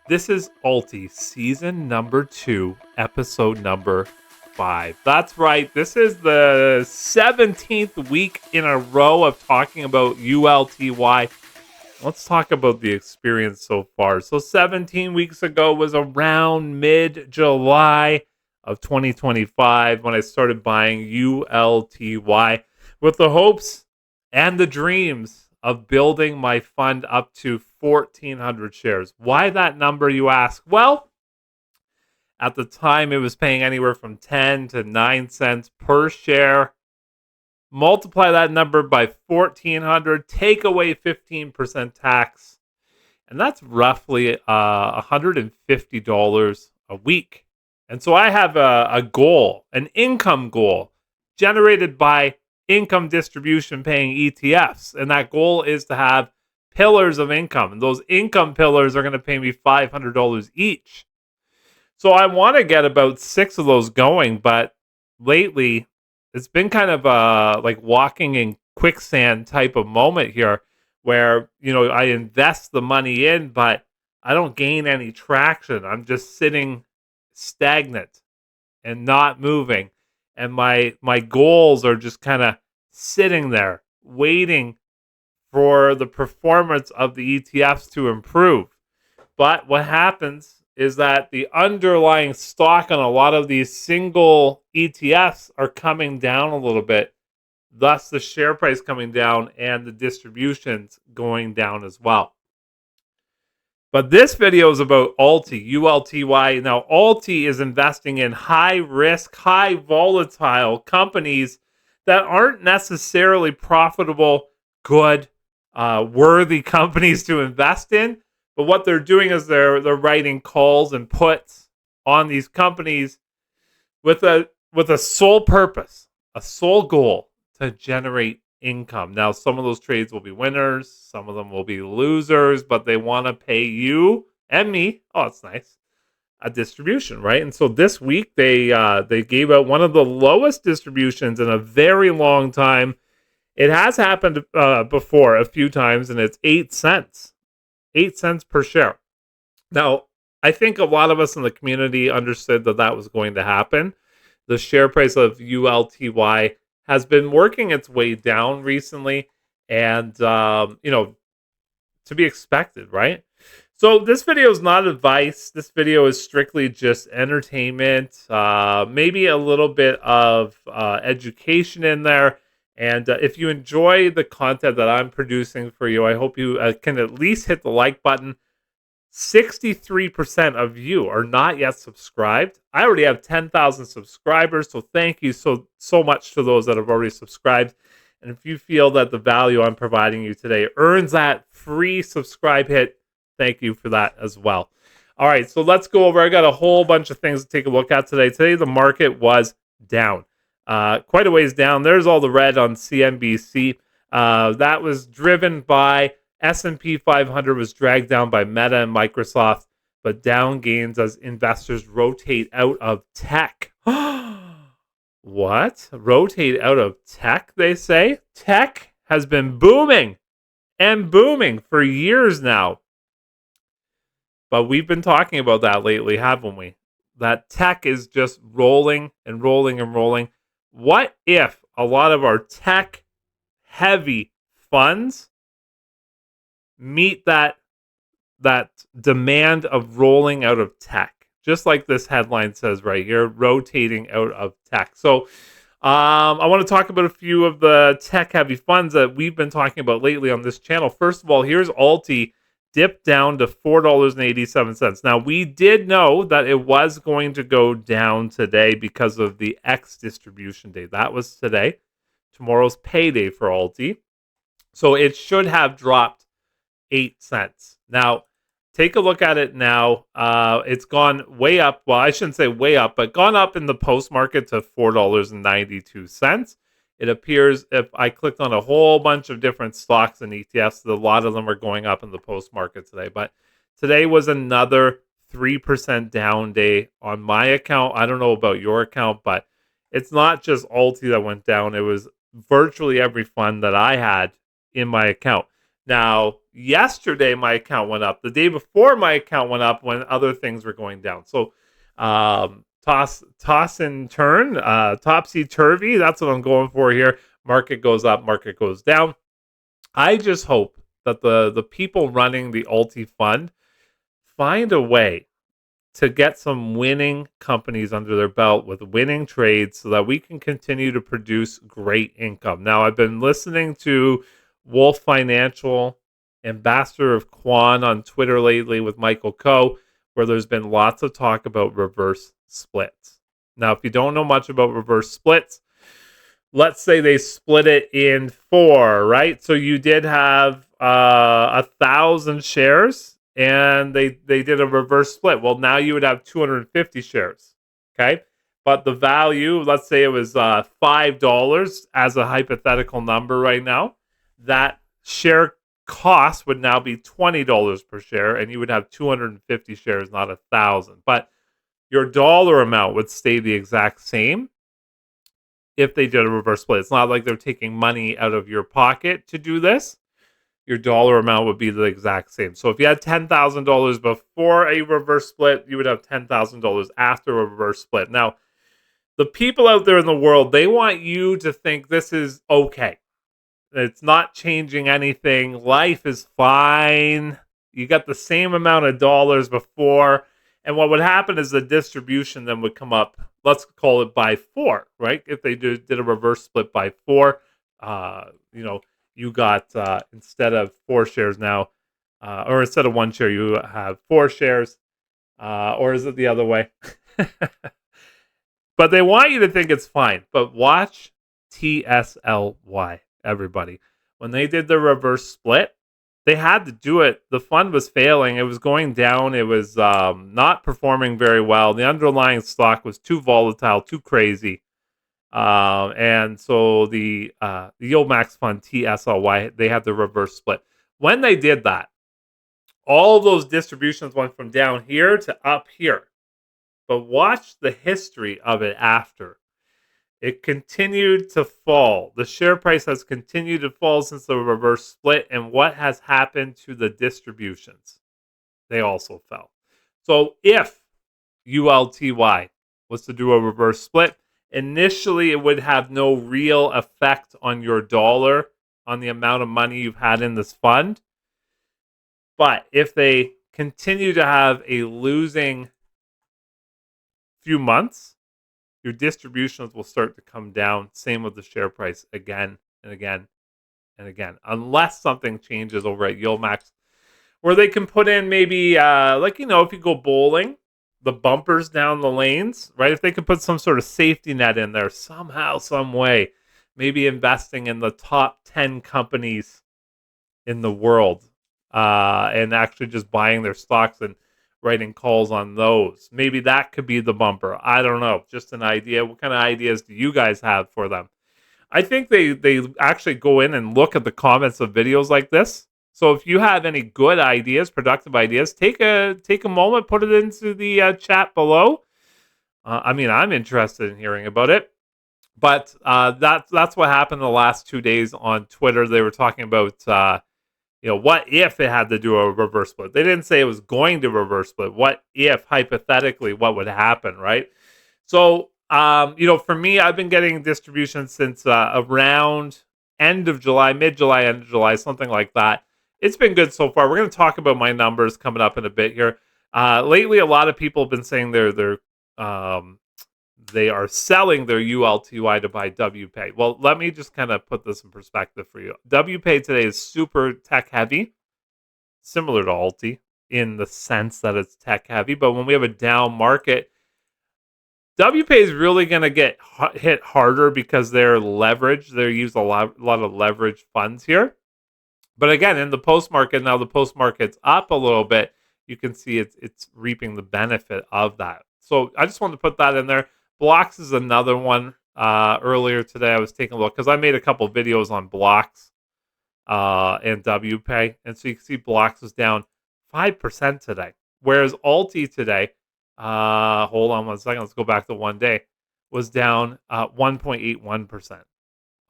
This is Ulty, season number 2, episode number 5. That's right. This is the 17th week in a row of talking about ULTY. Let's talk about the experience so far. So 17 weeks ago was around mid-July of 2025 when I started buying ULTY with the hopes and the dreams of building my fund up to 1,400 shares. Why that number, you ask? Well, at the time, it was paying anywhere from 10 to 9 cents per share. Multiply that number by 1,400, take away 15% tax, and that's roughly $150 a week. And so I have a goal, an income goal, generated by income distribution paying ETFs. And that goal is to have pillars of income. And those income pillars are going to pay me $500 each. So I want to get about 6 of those going. But lately, it's been kind of like walking in quicksand type of moment here where, I invest the money in, but I don't gain any traction. I'm just sitting stagnant and not moving. And my goals are just kind of sitting there waiting for the performance of the ETFs to improve. But what happens is that the underlying stock on a lot of these single ETFs are coming down a little bit, thus the share price coming down and the distributions going down as well. But this video is about Ulty, ULTY. Now, Ulty is investing in high-risk, high-volatile companies that aren't necessarily profitable, good, worthy companies to invest in. But what they're doing is they're writing calls and puts on these companies with a sole purpose, a sole goal to generate income. Now, some of those trades will be winners, some of them will be losers, but they want to pay you and me. Oh, it's nice. A distribution, right? And so this week they gave out one of the lowest distributions in a very long time. It has happened before a few times, and it's 8 cents. 8 cents per share. Now, I think a lot of us in the community understood that was going to happen. The share price of ULTY has been working its way down recently, and to be expected, right? So this video is not advice. This video is strictly just entertainment, maybe a little bit of education in there. And if you enjoy the content that I'm producing for you, I hope you can at least hit the like button. 63% of you are not yet subscribed. I already have 10,000 subscribers, so thank you so much to those that have already subscribed. And if you feel that the value I'm providing you today earns that free subscribe hit, thank you for that as well. All right, so let's go over. I got a whole bunch of things to take a look at today. Today, the market was down. Quite a ways down. There's all the red on CNBC. That was driven by S&P 500 was dragged down by Meta and Microsoft, but down gains as investors rotate out of tech. What? Rotate out of tech, they say? Tech has been booming and booming for years now. But we've been talking about that lately, haven't we? That tech is just rolling and rolling and rolling. What if a lot of our tech-heavy funds meet that demand of rolling out of tech, just like this headline says right here, rotating out of tech? So I want to talk about a few of the tech-heavy funds that we've been talking about lately on this channel. First of all, here's Ulty, dipped down to $4.87. Now, we did know that it was going to go down today because of the X distribution day. That was today. Tomorrow's payday for Ulty. So it should have dropped 8 cents. Now, take a look at it now. It's gone way up. Well, I shouldn't say way up, but gone up in the post market to $4.92. It appears if I clicked on a whole bunch of different stocks and ETFs, a lot of them are going up in the post market today. But today was another 3% down day on my account. I don't know about your account, but it's not just Ulti that went down. It was virtually every fund that I had in my account. Now, yesterday my account went up. The day before my account went up when other things were going down. So, toss and turn, topsy turvy. That's what I'm going for here. Market goes up, market goes down. I just hope that the people running the Ulty fund find a way to get some winning companies under their belt with winning trades so that we can continue to produce great income. Now, I've been listening to Wolf Financial, Ambassador of Quan on Twitter lately with Michael Coe, where there's been lots of talk about reverse splits. Now, if you don't know much about reverse splits, let's say they split it in four, right? So you did have 1,000 shares and they did a reverse split. Well, now you would have 250 shares. Okay. But the value, let's say it was $5 as a hypothetical number right now, that share cost would now be $20 per share, and you would have 250 shares, not 1,000. But your dollar amount would stay the exact same if they did a reverse split. It's not like they're taking money out of your pocket to do this. Your dollar amount would be the exact same. So if you had $10,000 before a reverse split, you would have $10,000 after a reverse split. Now, the people out there in the world, they want you to think this is okay. It's not changing anything. Life is fine. You got the same amount of dollars before. And what would happen is the distribution then would come up, let's call it by 4, right? If they did a reverse split by 4, you got, instead of 4 shares now, or instead of 1 share, you have 4 shares. Or is it the other way? But they want you to think it's fine. But watch TSLY, everybody. When they did the reverse split, they had to do it. The fund was failing. It was going down. It was not performing very well. The underlying stock was too volatile, too crazy. And so the YieldMax fund, TSLY, they had the reverse split. When they did that, all of those distributions went from down here to up here. But watch the history of it after. It continued to fall. The share price has continued to fall since the reverse split. And what has happened to the distributions? They also fell. So if ULTY was to do a reverse split, initially it would have no real effect on your dollar, on the amount of money you've had in this fund. But if they continue to have a losing few months, your distributions will start to come down. Same with the share price again and again and again, unless something changes over at YieldMax, where they can put in maybe, if you go bowling, the bumpers down the lanes, right? If they could put some sort of safety net in there somehow, some way, maybe investing in the top 10 companies in the world, and actually just buying their stocks and writing calls on those. Maybe that could be the bumper. I don't know. Just an idea. What kind of ideas do you guys have for them? I think they actually go in and look at the comments of videos like this. So if you have any good ideas, productive ideas, take a moment, put it into the chat below. I'm interested in hearing about it. But that's what happened the last 2 days on Twitter. They were talking about what if it had to do a reverse split? They didn't say it was going to reverse split. What if, hypothetically, what would happen, right? So, for me, I've been getting distributions since around end of July, mid-July, end of July, something like that. It's been good so far. We're going to talk about my numbers coming up in a bit here. Lately, a lot of people have been saying they are selling their ULTY to buy WPay. Well, let me just kind of put this in perspective for you. WPay today is super tech heavy, similar to Ulty in the sense that it's tech heavy. But when we have a down market, WPay is really going to get hit harder because they're leveraged. They use a lot of leveraged funds here. But again, in the post market, now the post market's up a little bit. You can see it's reaping the benefit of that. So I just wanted to put that in there. Blocks is another one. Earlier today, I was taking a look because I made a couple videos on Blocks and WPay. And so you can see Blocks was down 5% today. Whereas Ulty today, hold on one second, let's go back to 1 day, was down 1.81%.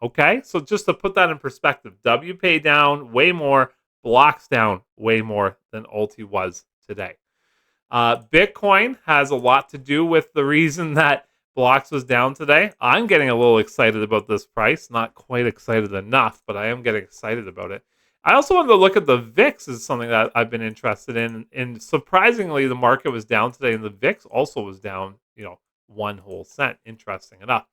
Okay, so just to put that in perspective, WPay down way more, Block's down way more than Ulty was today. Bitcoin has a lot to do with the reason that Blocks was down today. I'm getting a little excited about this price. Not quite excited enough, but I am getting excited about it. I also wanted to look at the VIX as something that I've been interested in. And surprisingly, the market was down today, and the VIX also was down, 1 whole cent. Interesting enough.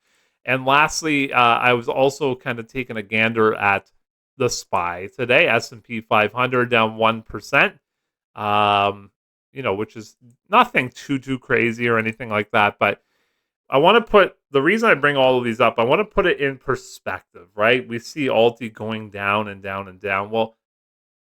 And lastly, I was also kind of taking a gander at the SPY today. S&P 500 down 1%. Which is nothing too crazy or anything like that. But I want to put the reason I bring all of these up, I want to put it in perspective, right? We see Alti going down and down and down. Well,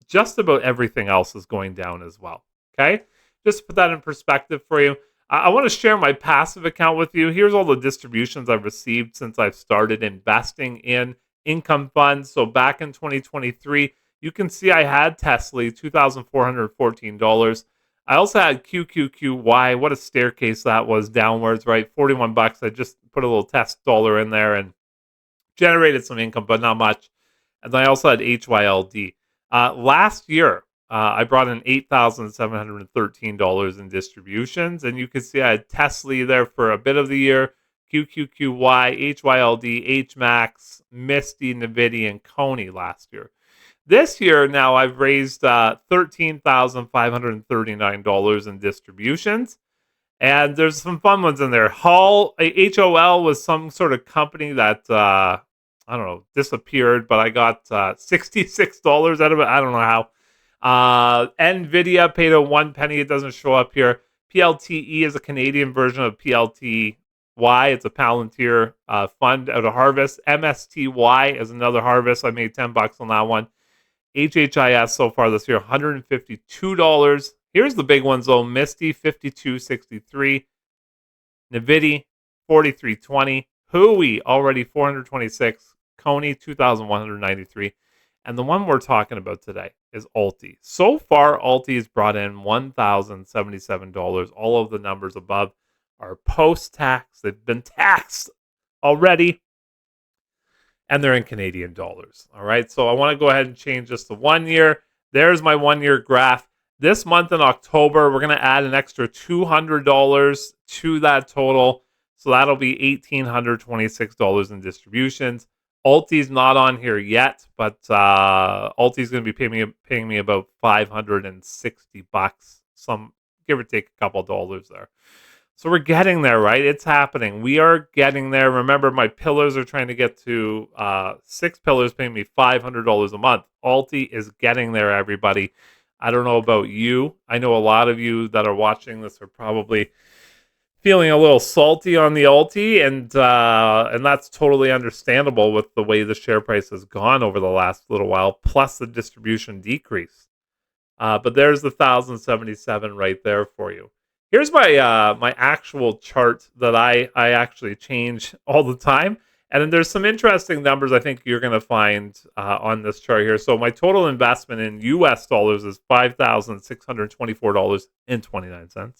just about everything else is going down as well. Okay. Just to put that in perspective for you. I want to share my passive account with you. Here's all the distributions I've received since I've started investing in income funds. So back in 2023, you can see I had Tesla, $2,414. I also had QQQY. What a staircase that was downwards, right? 41 bucks. I just put a little test dollar in there and generated some income, but not much. And then I also had HYLD. Last year, I brought in $8,713 in distributions. And you can see I had Tesla there for a bit of the year, QQQY, HYLD, HMAX, Misty, Nvidia, and Coney last year. This year, now I've raised $13,539 in distributions, and there's some fun ones in there. HOL was some sort of company that I don't know, disappeared, but I got $66 out of it. I don't know how. Nvidia paid a 1 penny. It doesn't show up here. PLTE is a Canadian version of PLTY. It's a Palantir fund out of Harvest. MSTY is another Harvest. I made $10 on that one. HHIS so far this year, $152. Here's the big ones though. Misty, $52.63. Nvidia, $43.20. Hui, already $426. Coney, $2,193. And the one we're talking about today is Ulty. So far, Ulty has brought in $1,077. All of the numbers above are post-tax. They've been taxed already, and they're in Canadian dollars. All right, so I want to go ahead and change this to 1 year. There's my 1 year graph. This month in October, we're going to add an extra $200 to that total. So that'll be $1,826 in distributions. Ulti's not on here yet, but Ulti's going to be paying me about $560, some give or take a couple dollars there. So we're getting there, right? It's happening. We are getting there. Remember, my pillars are trying to get to 6 pillars, paying me $500 a month. Ulti is getting there, everybody. I don't know about you. I know a lot of you that are watching this are probably feeling a little salty on the Ulti, and that's totally understandable with the way the share price has gone over the last little while, plus the distribution decrease. But there's the 1,077 right there for you. Here's my my actual chart that I actually change all the time. And then there's some interesting numbers I think you're going to find on this chart here. So my total investment in US dollars is $5,624.29.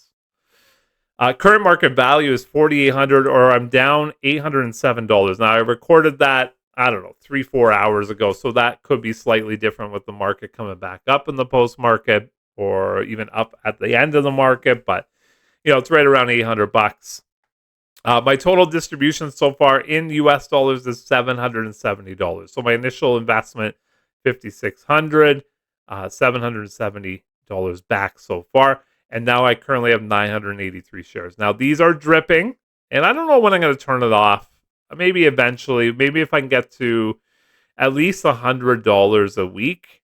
Current market value is $4,800, or I'm down $807. Now I recorded that, I don't know, 3-4 hours ago. So that could be slightly different with the market coming back up in the post market, or even up at the end of the market. But it's right around $800. My total distribution so far in US dollars is $770. So my initial investment, $5,600, $770 back so far. And now I currently have 983 shares. Now these are dripping, and I don't know when I'm going to turn it off. Maybe eventually, maybe if I can get to at least $100 a week.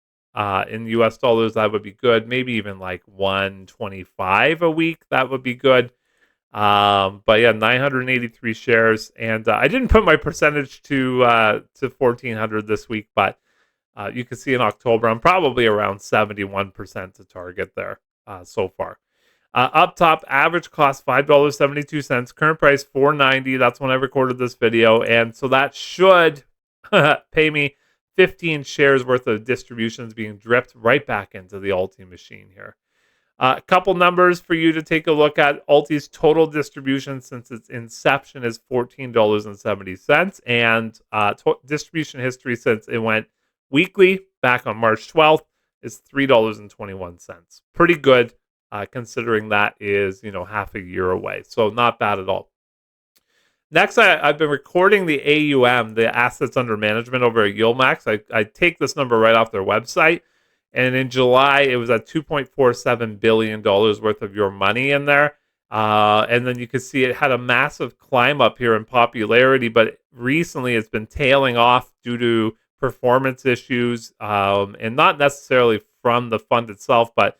In US dollars, that would be good. Maybe even like 125 a week. That would be good. But yeah, 983 shares. And I didn't put my percentage to 1,400 this week, but you can see in October, I'm probably around 71% to target there so far. Up top, average cost $5.72. Current price $4.90. That's when I recorded this video. And so that should pay me 15 shares worth of distributions being dripped right back into the Ulti machine here. A couple numbers for you to take a look at. Ulti's total distribution since its inception is $14.70. And distribution history since it went weekly back on March 12th, is $3.21. Pretty good, considering that is, half a year away. So not bad at all. Next, I've been recording the AUM, the assets under management over at YieldMax. I take this number right off their website. And in July, it was at $2.47 billion worth of your money in there. And then you can see it had a massive climb up here in popularity, but recently it's been tailing off due to performance issues, and not necessarily from the fund itself, but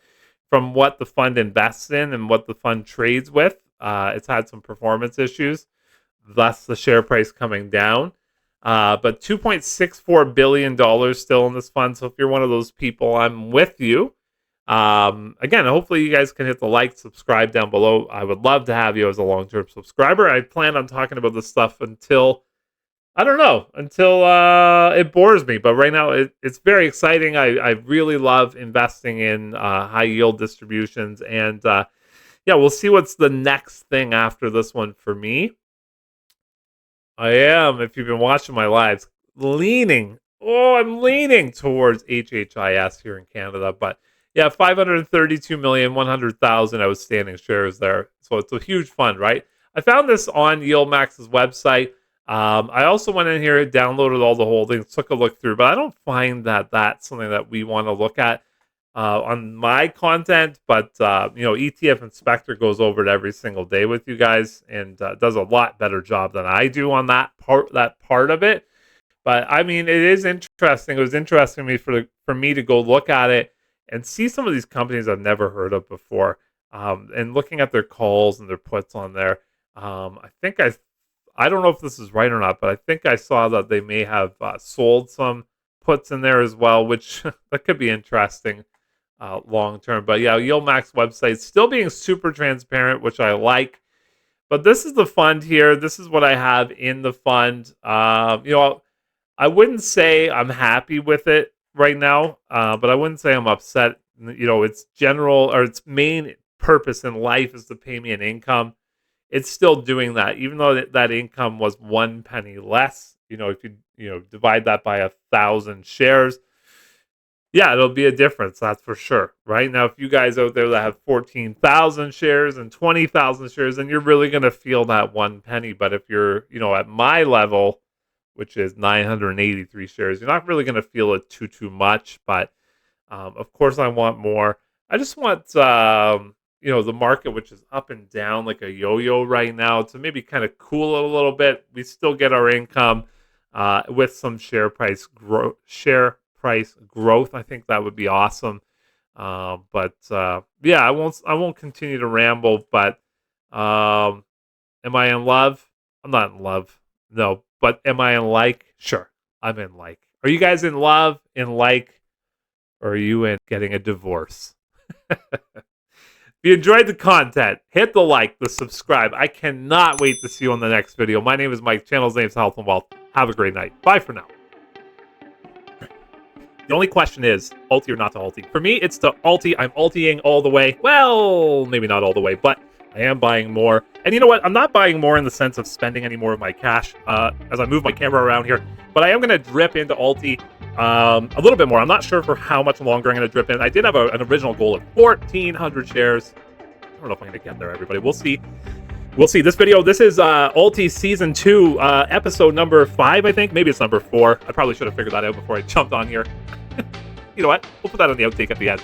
from what the fund invests in and what the fund trades with. It's had some performance issues, thus the share price coming down. But $2.64 billion still in this fund. So if you're one of those people, I'm with you. Again, hopefully you guys can hit the like, subscribe down below. I would love to have you as a long-term subscriber. I plan on talking about this stuff until it bores me. But right now it's very exciting. I really love investing in high yield distributions. And yeah, we'll see what's the next thing after this one for me. I am, if you've been watching my lives, I'm leaning towards HHIS here in Canada. But yeah, 532,100,000 outstanding shares there. So it's a huge fund, right? I found this on YieldMax's website. I also went in here, downloaded all the holdings, took a look through, but I don't find that that's something that we want to look at on my content. But ETF Inspector goes over it every single day with you guys and does a lot better job than I do on that part of it. But I mean, it is interesting. It was interesting to me for me to go look at it and see some of these companies I've never heard of before, and looking at their calls and their puts on there. I don't know if this is right or not, but I think I saw that they may have sold some puts in there as well, which that could be interesting long term. But yeah, YieldMax website still being super transparent, which I like. But this is the fund here. This is what I have in the fund. I wouldn't say I'm happy with it right now, but I wouldn't say I'm upset. Its its main purpose in life is to pay me an income. It's still doing that, even though that income was 1 penny less. If you divide that by 1,000 shares, yeah, it'll be a difference. That's for sure. Right now, if you guys out there that have 14,000 shares and 20,000 shares, then you're really going to feel that 1 penny. But if you're, at my level, which is 983 shares, you're not really going to feel it too much. But of course, I want more. I just want the market, which is up and down like a yo-yo right now, to maybe kind of cool it a little bit. We still get our income with some share price growth. I think that would be awesome. But yeah, I won't continue to ramble. But am I in love? I'm not in love. No. But am I in like? Sure, I'm in like. Are you guys in love, in like, or are you in getting a divorce? If you enjoyed the content, hit the like, the subscribe. I cannot wait to see you on the next video. My name is Mike. Channel's name is Health and Wealth. Have a great night. Bye for now. The only question is, Ulty or not to Ulty? For me, it's to Ulty. I'm Ultying all the way. Well, maybe not all the way, but I am buying more. And you know what? I'm not buying more in the sense of spending any more of my cash as I move my camera around here. But I am going to drip into Ulty a little bit more. I'm not sure for how much longer I'm going to drip in. I did have an original goal of 1,400 shares. I don't know if I'm going to get there, everybody. We'll see. This is Ulty Season 2, episode number 5, I think. Maybe it's number 4. I probably should have figured that out before I jumped on here. You know what? We'll put that on the outtake at the end.